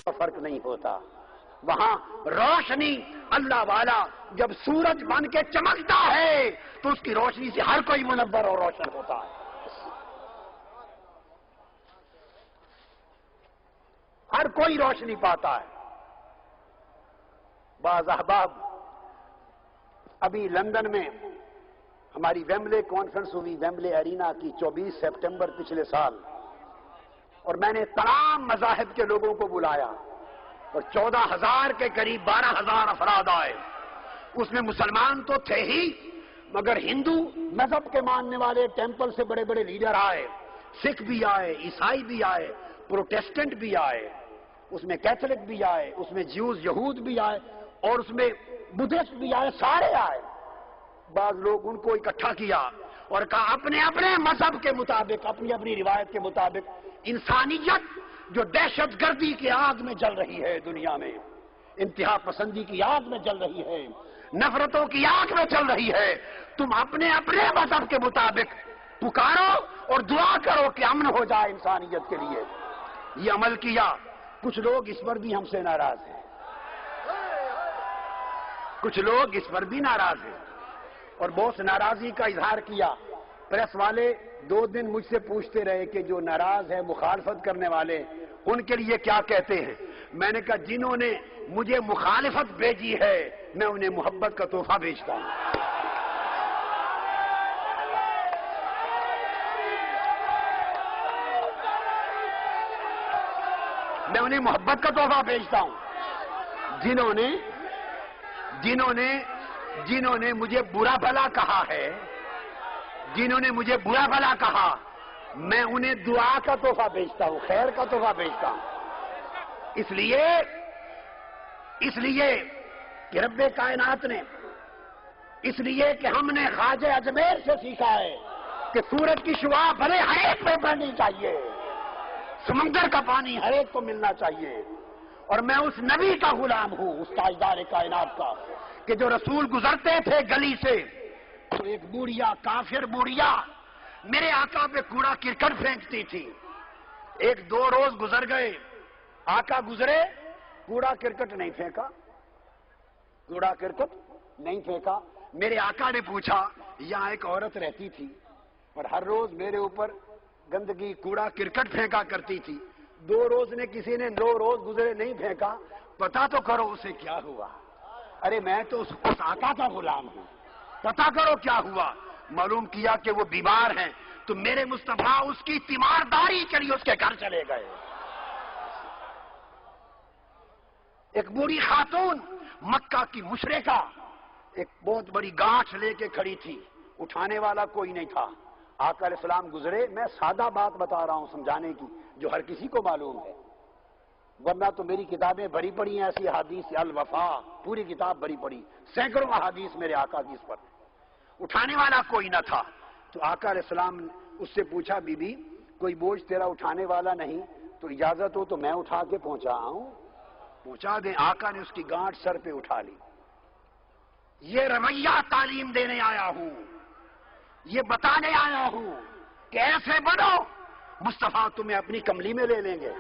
فرق نہیں ہوتا. وہاں روشنی اللہ والا جب سورج بن کے چمکتا ہے تو اس کی روشنی سے ہر کوئی منور اور روشن ہوتا ہے. ہر کوئی روشنی پاتا ہے. بعض احباب ابھی لندن میں ہماری ویمبلے کانفرنس ہوئی، ویمبلے ارینا کی 24 سپٹمبر پچھلے سال، اور میں نے تمام مذاہب کے لوگوں کو بلایا اور 14,000 کے قریب 12,000 افراد آئے. اس میں مسلمان تو تھے ہی مگر ہندو مذہب کے ماننے والے ٹیمپل سے بڑے بڑے لیڈر آئے، سکھ بھی آئے، عیسائی بھی آئے، پروٹیسٹنٹ بھی آئے، اس میں کیتھولک بھی آئے، اس میں جیوز یہود بھی آئے، اور اس میں بدھسٹ بھی آئے، سارے آئے. بعض لوگ ان کو اکٹھا کیا اور کہا اپنے اپنے مذہب کے مطابق، اپنی اپنی روایت کے مطابق انسانیت جو دہشت گردی کی آگ میں جل رہی ہے دنیا میں، انتہا پسندی کی آگ میں جل رہی ہے، نفرتوں کی آگ میں چل رہی ہے، تم اپنے اپنے مذہب کے مطابق پکارو اور دعا کرو کہ امن ہو جائے انسانیت کے لیے. یہ عمل کیا. کچھ لوگ اس پر بھی ہم سے ناراض ہیں، کچھ لوگ اس پر بھی ناراض ہیں اور بہت ناراضی کا اظہار کیا. پریس والے 2 دن مجھ سے پوچھتے رہے کہ جو ناراض ہے مخالفت کرنے والے ان کے لیے کیا کہتے ہیں. میں نے کہا جنہوں نے مجھے مخالفت بھیجی ہے میں انہیں محبت کا تحفہ بھیجتا ہوں. میں انہیں محبت کا تحفہ بھیجتا ہوں. جنہوں نے مجھے برا بھلا کہا ہے، جنہوں نے مجھے برا بھلا کہا، میں انہیں دعا کا تحفہ بھیجتا ہوں، خیر کا تحفہ بھیجتا ہوں. اس لیے کہ رب کائنات نے، اس لیے کہ ہم نے خواجہ اجمیر سے سیکھا ہے کہ سورج کی شعاع بھلے ہر ایک پہ پڑنی چاہیے، سمندر کا پانی ہر ایک کو ملنا چاہیے. اور میں اس نبی کا غلام ہوں، اس تاجدار کائنات کا، کہ جو رسول گزرتے تھے گلی سے تو ایک بوڑھیا، کافر بوڑھیا میرے آقا پہ کوڑا کرکٹ پھینکتی تھی. 1-2 روز گزر گئے، آقا گزرے، کوڑا کرکٹ نہیں پھینکا، کوڑا کرکٹ نہیں پھینکا. میرے آقا نے پوچھا، یہاں ایک عورت رہتی تھی اور ہر روز میرے اوپر گندگی، کوڑا کرکٹ پھینکا کرتی تھی. 2 روز نے کسی نے 2 روز گزرے نہیں پھینکا، پتا تو کرو اسے کیا ہوا. ارے میں تو اس آقا کا غلام ہوں، پتا کرو کیا ہوا. معلوم کیا کہ وہ بیمار ہیں، تو میرے مصطفیٰ اس کی تیمارداری کے لیے اس کے گھر چلے گئے. ایک بوڑھی خاتون مکہ کی مشرکہ ایک بہت بڑی گاٹھ لے کے کھڑی تھی، اٹھانے والا کوئی نہیں تھا. آقا علیہ السلام گزرے. میں سادہ بات بتا رہا ہوں سمجھانے کی جو ہر کسی کو معلوم ہے، ورنہ تو میری کتابیں بھری پڑی ہیں ایسی احادیث، الوفا پوری کتاب بھری پڑی، سینکڑوں احادیث میرے آقا کی اس پر. اٹھانے والا کوئی نہ تھا. تو آقا علیہ السلام نے اس سے پوچھا، بی بی کوئی بوجھ تیرا اٹھانے والا نہیں تو اجازت ہو تو میں اٹھا کے پہنچا دیں. آقا نے اس کی گانٹھ سر پہ اٹھا لی. یہ رویہ تعلیم دینے آیا ہوں، یہ بتانے آیا ہوں کہ ایسے بنو مصطفیٰ تمہیں اپنی کملی میں لے لیں گے.